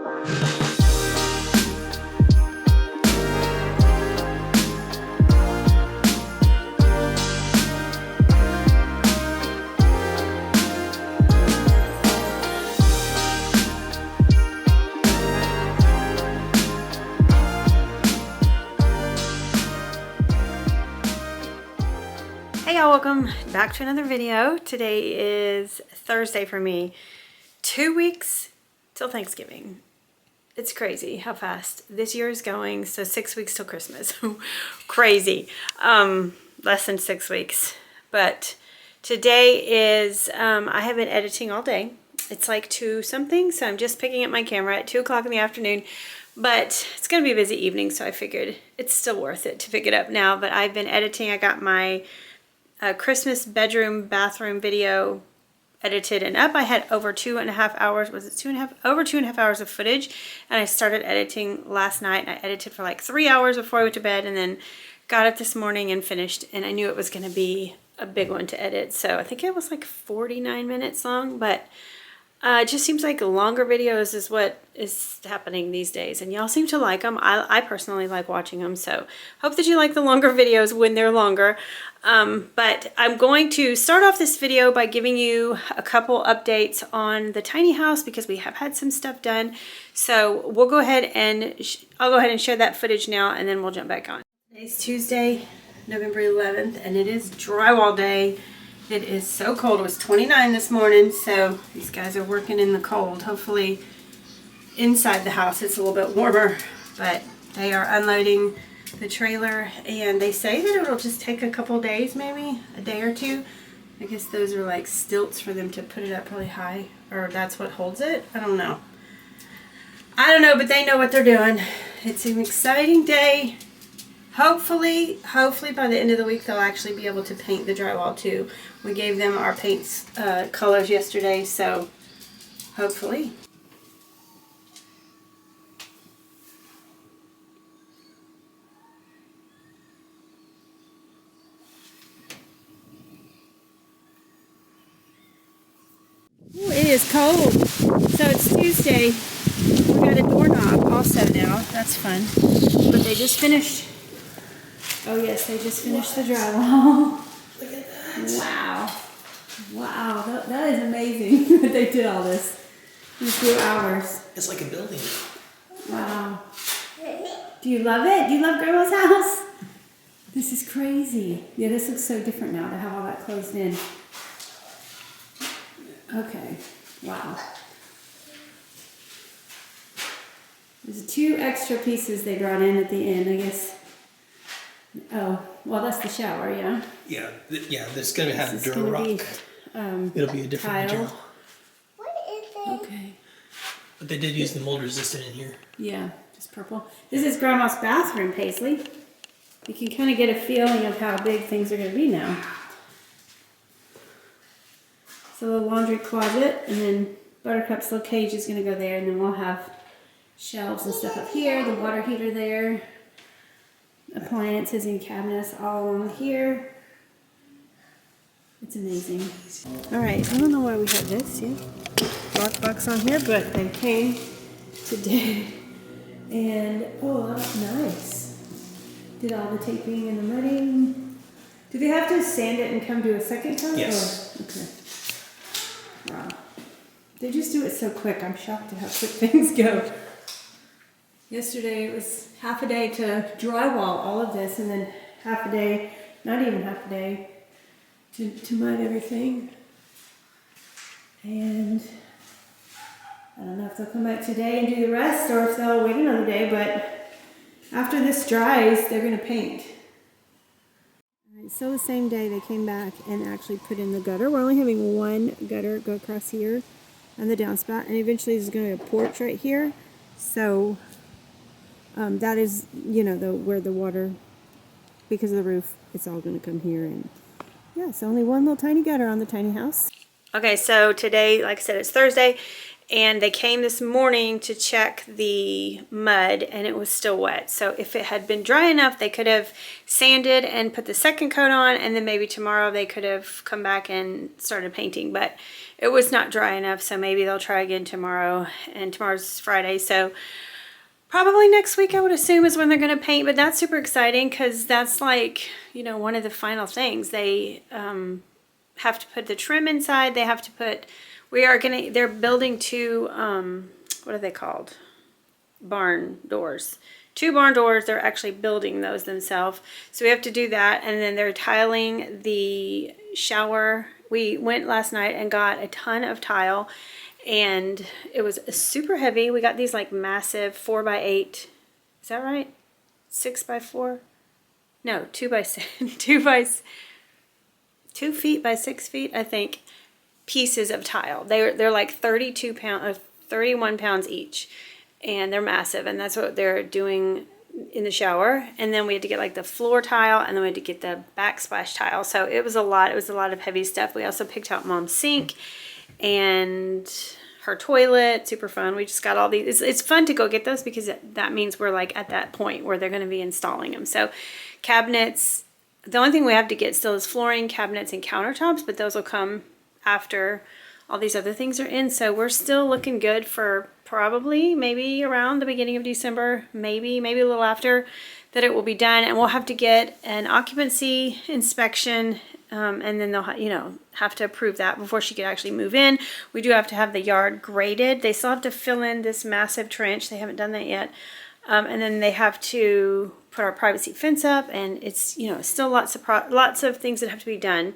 Hey y'all, welcome back to another video. Today is Thursday for me. 2 weeks till Thanksgiving. It's crazy how fast this year is going. So 6 weeks till Christmas. Crazy. Less than 6 weeks. But today is, I have been editing all day. It's like 2 something, so I'm just picking up my camera at 2 o'clock in the afternoon. But it's going to be a busy evening, so I figured it's still worth it to pick it up now. But I've been editing. I got my Christmas bedroom bathroom video edited and up. I had over 2.5 hours. Was it 2.5? Over 2.5 hours of footage, and I started editing last night. I edited for like 3 hours before I went to bed, and then got up this morning and finished. And I knew it was going to be a big one to edit, so I think it was like 49 minutes long. But it just seems like longer videos is what is happening these days, and y'all seem to like them. I personally like watching them, so hope that you like the longer videos when they're longer. But I'm going to start off this video by giving you a couple updates on the tiny house because we have had some stuff done. So we'll go ahead and I'll go ahead and share that footage now, and then we'll jump back on. Today's Tuesday, November 11th, and it is drywall day. It is so cold. It was 29 this morning, so these guys are working in the cold. Hopefully inside the house it's a little bit warmer, but they are unloading the trailer, and they say that it'll just take a couple days, maybe a day or two. I guess those are like stilts for them to put it up really high, or that's what holds it. I don't know, but they know what they're doing. It's an exciting day. Hopefully by the end of the week they'll actually be able to paint the drywall too. We gave them our paints colors yesterday, so hopefully. Ooh, it is cold. So it's Tuesday. We got a doorknob also now. That's fun. But they just finished. Oh yes, they just finished the drywall. Look at that. Wow. Wow, that is amazing that they did all this in a few hours. It's like a building. Wow. Do you love it? Do you love Grandma's house? This is crazy. Yeah, this looks so different now to have all that closed in. Okay. Wow. There's 2 extra pieces they brought in at the end, I guess. Oh, well, that's the shower, yeah. Yeah, this is gonna have Durock. It'll be a different tile. material. What is it? Okay. But they did use the mold resistant in here. Yeah, just purple. This is Grandma's bathroom, Paisley. You can kind of get a feeling of how big things are going to be now. So the laundry closet, and then Buttercup's little cage is going to go there, and then we'll have shelves and stuff up here, the water heater there, appliances and cabinets all along here. It's amazing. Alright, I don't know why we have this, yeah. Lockbox on here, but they came today. And, oh, that's nice. Did all the taping and the mudding. Do they have to sand it and come to a second coat? Yes. Or? Okay. Wow. They just do it so quick. I'm shocked at how quick things go. Yesterday it was half a day to drywall all of this, and then half a day, not even half a day, to mud everything. And I don't know if they'll come back today and do the rest, or if they'll wait another day, but after this dries, they're going to paint. All right, so the same day they came back and actually put in the gutter. We're only having one gutter go across here and the downspout, and eventually there's going to be a porch right here. So that is, you know, where the water, because of the roof, it's all going to come here. And yeah, so only one little tiny gutter on the tiny house. Okay, so today, like I said, it's Thursday, and they came this morning to check the mud, and it was still wet. So if it had been dry enough, they could have sanded and put the second coat on, and then maybe tomorrow they could have come back and started painting. But it was not dry enough, so maybe they'll try again tomorrow, and tomorrow's Friday. So probably next week, I would assume, is when they're going to paint. But that's super exciting because that's like, you know, one of the final things. They have to put the trim inside. They have to put, they're building two, what are they called? Barn doors. 2 barn doors. They're actually building those themselves. So we have to do that. And then they're tiling the shower. We went last night and got a ton of tile, and it was super heavy. We got these like massive 4x8. Is that right? 6x4? No, 2 feet by 6 feet, I think, pieces of tile. They're like 31 pounds each, and they're massive, and that's what they're doing in the shower. And then we had to get like the floor tile, and then we had to get the backsplash tile. So it was a lot. It was a lot of heavy stuff. We also picked out Mom's sink and her toilet. Super fun. We just got all these. It's fun to go get those because that means we're like at that point where they're going to be installing them. So cabinets. The only thing we have to get still is flooring, cabinets, and countertops, but those will come after all these other things are in. So we're still looking good for probably maybe around the beginning of December, maybe a little after, that it will be done. And we'll have to get an occupancy inspection, and then they'll have to approve that before she could actually move in. We do have to have the yard graded. They still have to fill in this massive trench. They haven't done that yet. And then they have to put our privacy fence up, and it's, still lots of things that have to be done,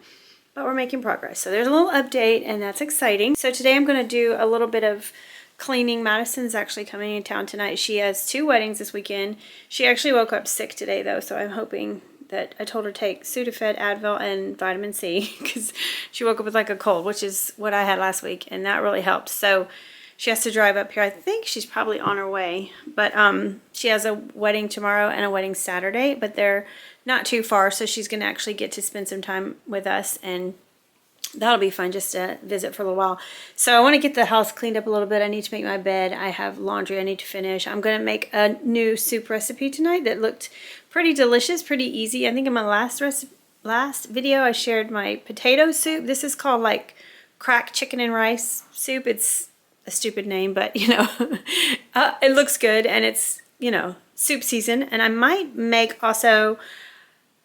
but we're making progress. So there's a little update, and that's exciting. So today I'm going to do a little bit of cleaning. Madison's actually coming in town tonight. She has 2 weddings this weekend. She actually woke up sick today though, so I'm hoping that, I told her to take Sudafed, Advil, and vitamin C because she woke up with like a cold, which is what I had last week, and that really helped. So she has to drive up here. I think she's probably on her way, but she has a wedding tomorrow and a wedding Saturday, but they're not too far, so she's going to actually get to spend some time with us, and that'll be fun just to visit for a little while. So I want to get the house cleaned up a little bit. I need to make my bed. I have laundry I need to finish. I'm going to make a new soup recipe tonight that looked pretty delicious, pretty easy. I think in my last video I shared my potato soup. This is called like cracked chicken and rice soup. It's a stupid name, but it looks good, and it's, soup season. And I might make also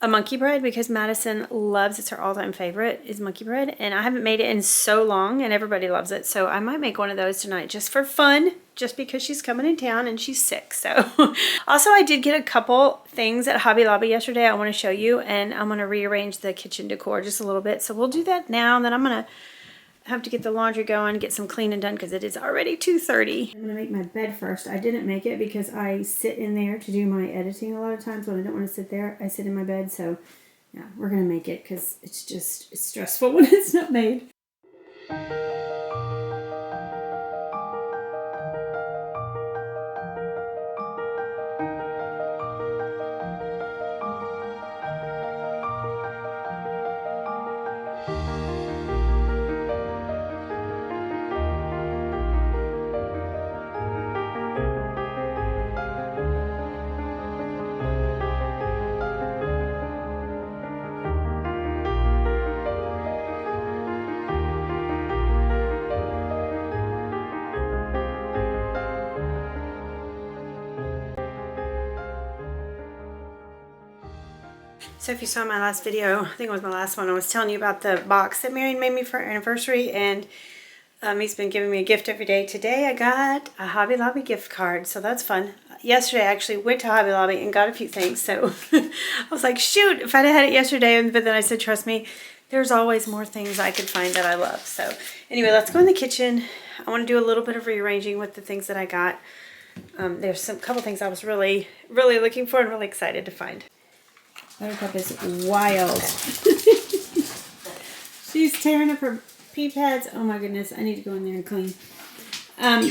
a monkey bread because Madison loves, it's her all-time favorite, is monkey bread, and I haven't made it in so long, and everybody loves it. So I might make one of those tonight just for fun, just because she's coming in town and she's sick. So also I did get a couple things at Hobby Lobby yesterday I want to show you, and I'm going to rearrange the kitchen decor just a little bit. So we'll do that now, and then I'm going to have to get the laundry going, get some cleaning done because it is already 2:30. I'm going to make my bed first. I didn't make it because I sit in there to do my editing a lot of times when I don't want to sit there. I sit in my bed, so yeah, we're going to make it because it's stressful when it's not made. So if you saw my last video, I think it was my last one, I was telling you about the box that Marion made me for our anniversary, and he's been giving me a gift every day. Today I got a Hobby Lobby gift card, so that's fun. Yesterday I actually went to Hobby Lobby and got a few things, so I was like, shoot, if I'd had it yesterday, but then I said, trust me, there's always more things I could find that I love. So anyway, let's go in the kitchen. I want to do a little bit of rearranging with the things that I got. There's a couple things I was really looking for and really excited to find. Buttercup is wild. She's tearing up her pee pads. Oh my goodness, I need to go in there and clean.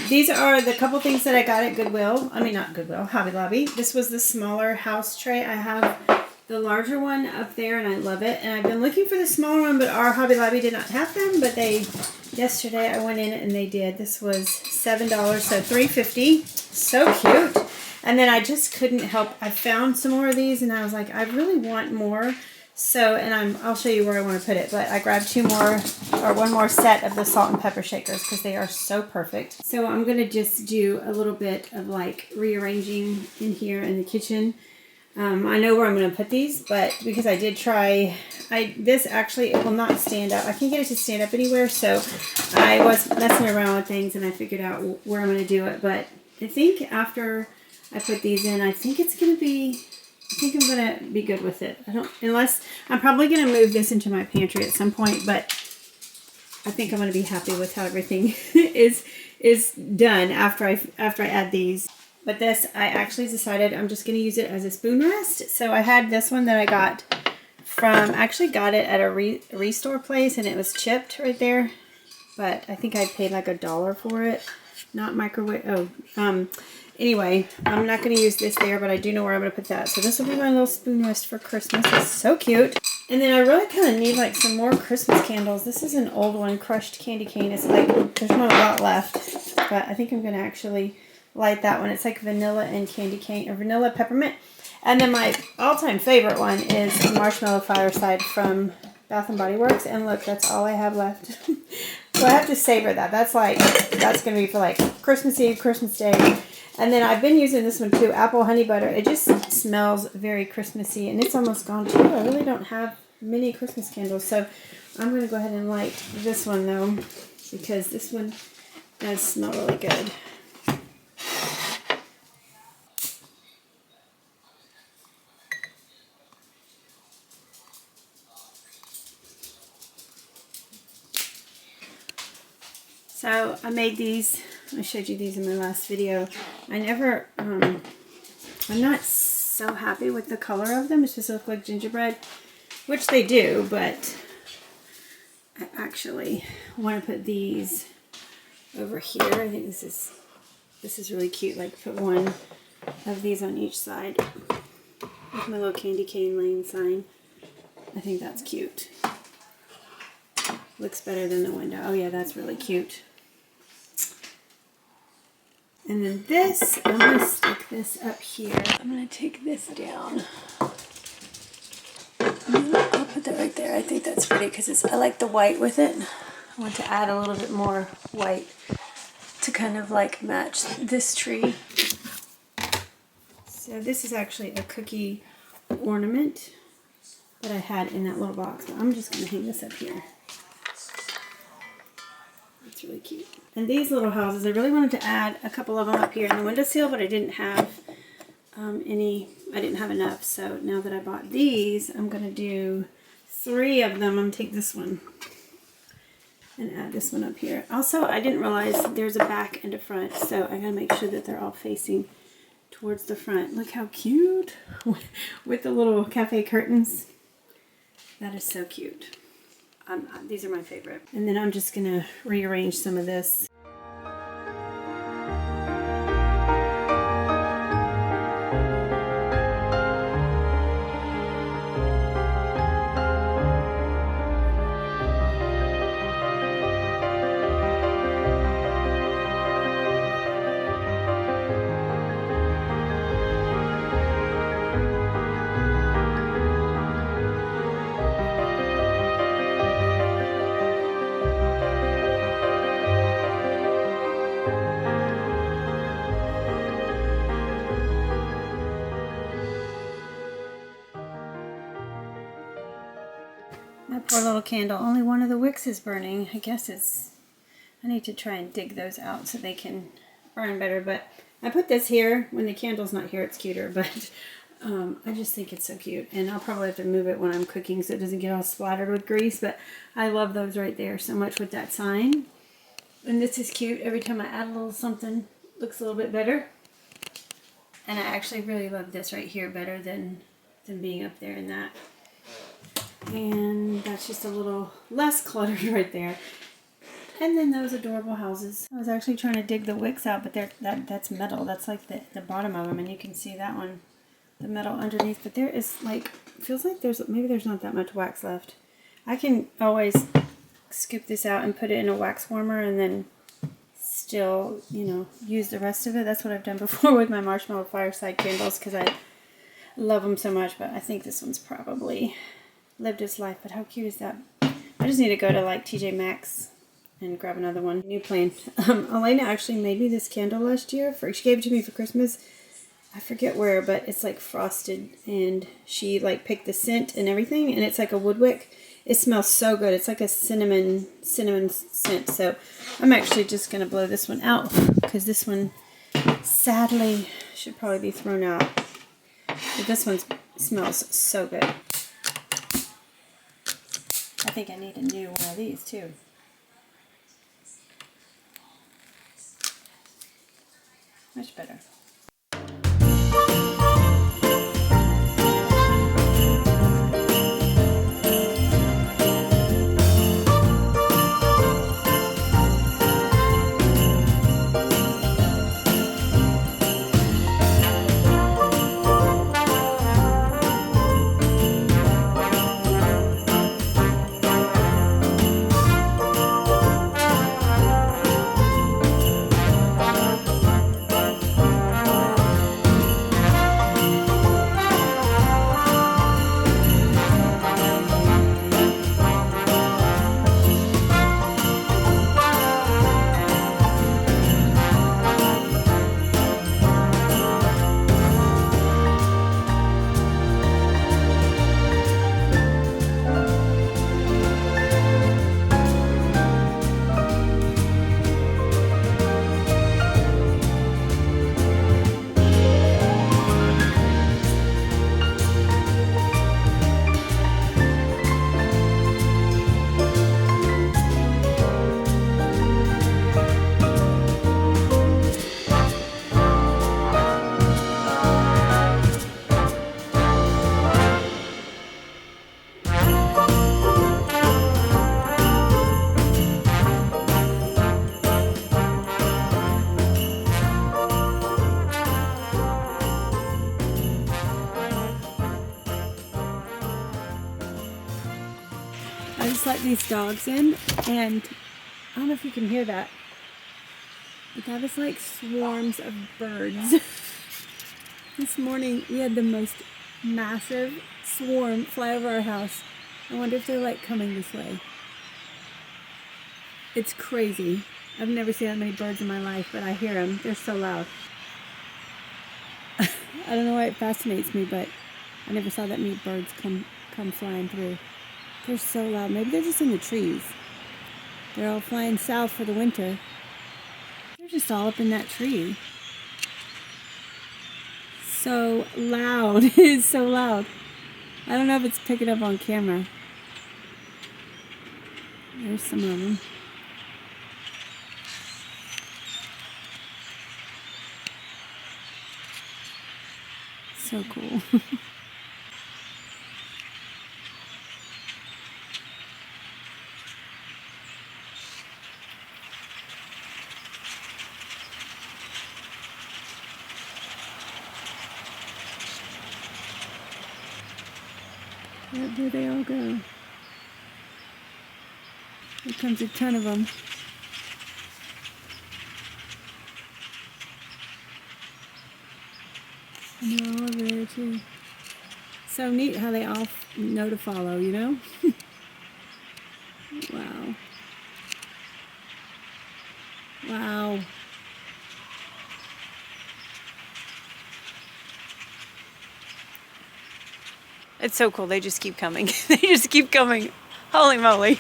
These are the couple things that I got at Goodwill. I mean, not Goodwill, Hobby Lobby. This was the smaller house tray. I have the larger one up there, and I love it. And I've been looking for the smaller one, but our Hobby Lobby did not have them, but they yesterday I went in and they did. This was $7, so $3.50. So cute. And then I just couldn't help. I found some more of these and I was like, I really want more. So, and I'll show you where I want to put it, but I grabbed one more set of the salt and pepper shakers because they are so perfect. So I'm going to just do a little bit of like rearranging in here in the kitchen. I know where I'm going to put these, but because I did try, this actually, it will not stand up. I can't get it to stand up anywhere, so I was messing around with things and I figured out where I'm going to do it. But I think after I put these in, I think I'm going to be good with it. Unless, I'm probably going to move this into my pantry at some point, but I think I'm going to be happy with how everything is done after I add these. But this, I actually decided I'm just going to use it as a spoon rest. So I had this one that I got actually got it at a restore place, and it was chipped right there. But I think I paid like $1 for it. Not microwave. Anyway, I'm not going to use this there, but I do know where I'm going to put that. So this will be my little spoon rest for Christmas. It's so cute. And then I really kind of need like some more Christmas candles. This is an old one, crushed candy cane. It's like, there's not a lot left, but I think I'm going to actually light that one. It's like vanilla and candy cane, or vanilla peppermint. And then my all-time favorite one is Marshmallow Fireside from Bath & Body Works. And look, that's all I have left. So I have to savor that. That's going to be for like Christmas Eve, Christmas Day. And then I've been using this one too, Apple Honey Butter. It just smells very Christmassy, and it's almost gone too. I really don't have many Christmas candles, so I'm going to go ahead and light this one though, because this one does smell really good. So I made these. I showed you these in my last video. I'm not so happy with the color of them. It's supposed to look like gingerbread, which they do, but I actually want to put these over here. I think this is really cute. Like put one of these on each side with my little candy cane lane sign. I think that's cute. Looks better than the window. Oh yeah, that's really cute. And then this, I'm going to stick this up here. I'm going to take this down. I'll put that right there. I think that's pretty because I like the white with it. I want to add a little bit more white to kind of like match this tree. So this is actually a cookie ornament that I had in that little box. But I'm just going to hang this up here. It's really cute. And these little houses, I really wanted to add a couple of them up here in the windowsill, but I didn't have I didn't have enough. So now that I bought these, I'm going to do 3 of them. I'm going to take this one and add this one up here. Also, I didn't realize there's a back and a front, so I got to make sure that they're all facing towards the front. Look how cute with the little cafe curtains. That is so cute. These are my favorite. And then I'm just going to rearrange some of this. My poor little candle. Only one of the wicks is burning. I guess I need to try and dig those out so they can burn better. But I put this here. When the candle's not here, it's cuter. But I just think it's so cute. And I'll probably have to move it when I'm cooking so it doesn't get all splattered with grease. But I love those right there so much with that sign. And this is cute. Every time I add a little something, it looks a little bit better. And I actually really love this right here better than being up there in that. And that's just a little less cluttered right there. And then those adorable houses. I was actually trying to dig the wicks out, but that's metal. That's like the bottom of them, and you can see that one, the metal underneath. But there is like, feels like maybe there's not that much wax left. I can always scoop this out and put it in a wax warmer and then still, you know, use the rest of it. That's what I've done before with my marshmallow fireside candles because I love them so much, but I think this one's probably lived its life. But how cute is that? I just need to go to like TJ Maxx and grab another one. New plan. Elena actually made me this candle last year. She gave it to me for Christmas. I forget where, but it's like frosted, and she like picked the scent and everything, and it's like a wood wick. It smells so good. It's like a cinnamon scent. So I'm actually just gonna blow this one out because this one sadly should probably be thrown out. But this one smells so good. I think I need a new one of these too. Much better. I just let these dogs in, and I don't know if you can hear that, but that is like swarms of birds. This morning we had the most massive swarm fly over our house. I wonder if they're like coming this way. It's crazy. I've never seen that many birds in my life, but I hear them. They're so loud. I don't know why it fascinates me, but I never saw that many birds come flying through. They're so loud. Maybe they're just in the trees. They're all flying south for the winter. They're just all up in that tree. So loud. It is so loud. I don't know if it's picking up on camera. There's some of them. So cool. There they all go. Here comes a ton of them. And they're all over there too. So neat how they all know to follow, you know? Wow. Wow. It's so cool. They just keep coming. They just keep coming. Holy moly.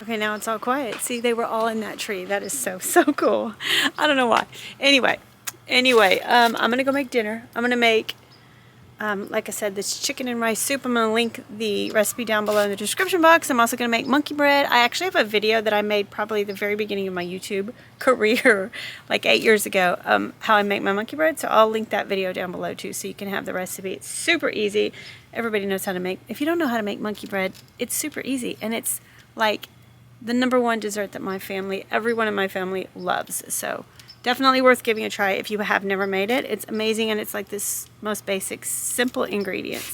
Okay, now it's all quiet. See, they were all in that tree. That is so cool. I don't know why. Anyway, I'm going to go make dinner. I'm going to make, like I said, this chicken and rice soup. I'm going to link the recipe down below in the description box. I'm also going to make monkey bread. I actually have a video that I made probably the very beginning of my YouTube career, like 8 years ago, how I make my monkey bread. So I'll link that video down below too, so you can have the recipe. It's super easy. Everybody knows how to make. If you don't know how to make monkey bread, it's super easy. And it's like the #1 dessert that everyone in my family loves. So Definitely worth giving a try if you have never made it. It's amazing, and it's like this most basic, simple ingredients.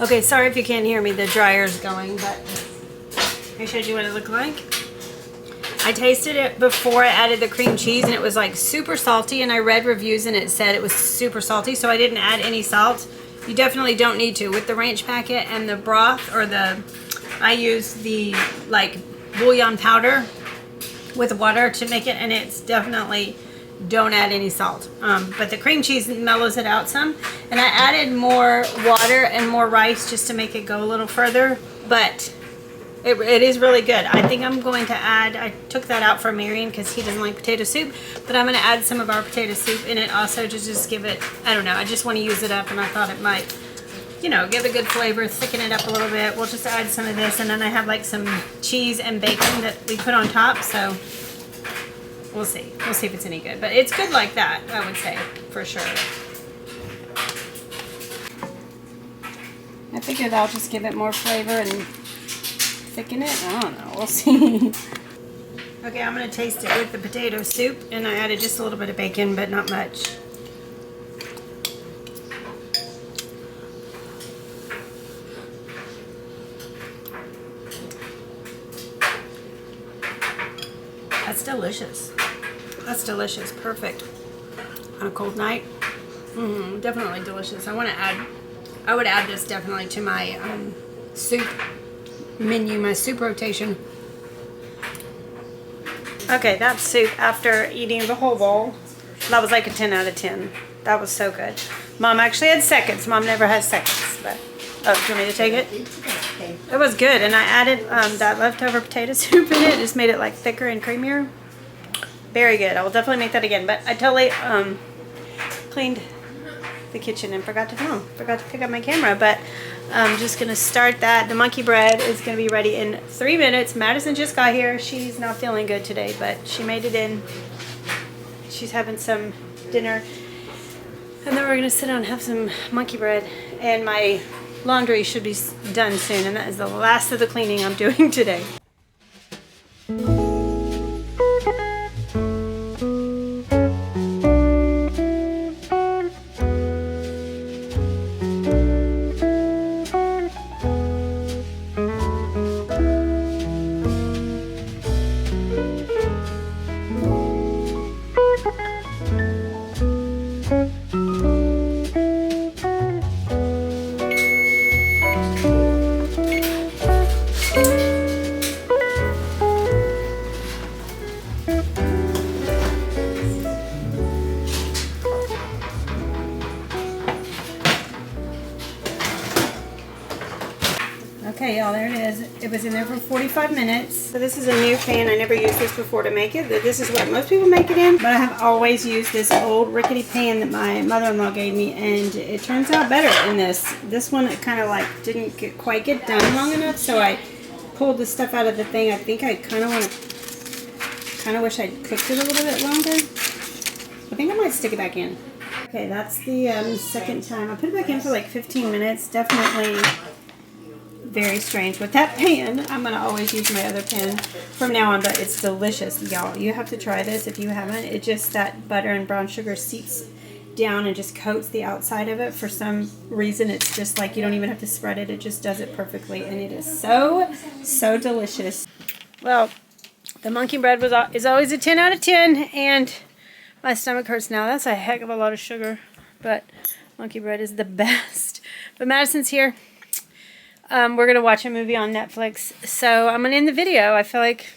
Okay, sorry if you can't hear me, the dryer's going, but I showed you what it looked like. I tasted it before I added the cream cheese, and it was like super salty, and I read reviews and it said it was super salty, so I didn't add any salt. You definitely don't need to. With the ranch packet and the broth, or I use the like bouillon powder with water to make it, and it's definitely, don't add any salt. But the cream cheese mellows it out some, and I added more water and more rice just to make it go a little further, but it is really good. I think I'm going to add, I took that out for Marion because he doesn't like potato soup, but I'm going to add some of our potato soup in it also to just give it, I don't know, I just want to use it up, and I thought it might, you know, give a good flavor, thicken it up a little bit. We'll just add some of this, and then I have like some cheese and bacon that we put on top, so we'll see. We'll see if it's any good. But it's good like that, I would say, for sure. I figured I'll just give it more flavor and thicken it. I don't know. We'll see. Okay, I'm going to taste it with the potato soup. And I added just a little bit of bacon, but not much. That's delicious. That's delicious. Perfect. On a cold night. Definitely delicious. I would add this definitely to my soup menu, my soup rotation. Okay, that's soup after eating the whole bowl. That was like a 10 out of 10. That was so good. Mom actually had seconds. Mom never has seconds, but oh, do you want me to take it? It was good, and I added that leftover potato soup in it. Just made it like thicker and creamier. Very good. I will definitely make that again. But I totally cleaned the kitchen and forgot to pick up my camera. But I'm just gonna start that. The monkey bread is gonna be ready in 3 minutes. Madison just got here. She's not feeling good today, but she made it in. She's having some dinner. And then we're gonna sit down and have some monkey bread, and my laundry should be done soon, and that is the last of the cleaning I'm doing today. Okay, y'all, there it is. It was in there for 45 minutes. So this is a new pan. I never used this before to make it. This is what most people make it in, but I have always used this old rickety pan that my mother-in-law gave me, and it turns out better in this. This one, it kind of like didn't quite get done long enough, so I pulled the stuff out of the thing. I think I kind of wish I'd cooked it a little bit longer. I think I might stick it back in. Okay, that's the second time. I put it back in for like 15 minutes. Definitely very strange with that pan. I'm gonna always use my other pan from now on, but it's delicious, y'all. You have to try this if you haven't. It just, that butter and brown sugar seeps down and just coats the outside of it. For some reason, it's just like you don't even have to spread it. It just does it perfectly, and it is so delicious. Well, the monkey bread is always a 10 out of 10, and my stomach hurts now. That's a heck of a lot of sugar, but monkey bread is the best. But Madison's here. We're going to watch a movie on Netflix, so I'm going to end the video. I feel like,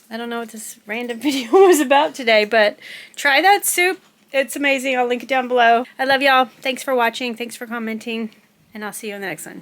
I don't know what this random video was about today, but try that soup. It's amazing. I'll link it down below. I love y'all. Thanks for watching. Thanks for commenting, and I'll see you in the next one.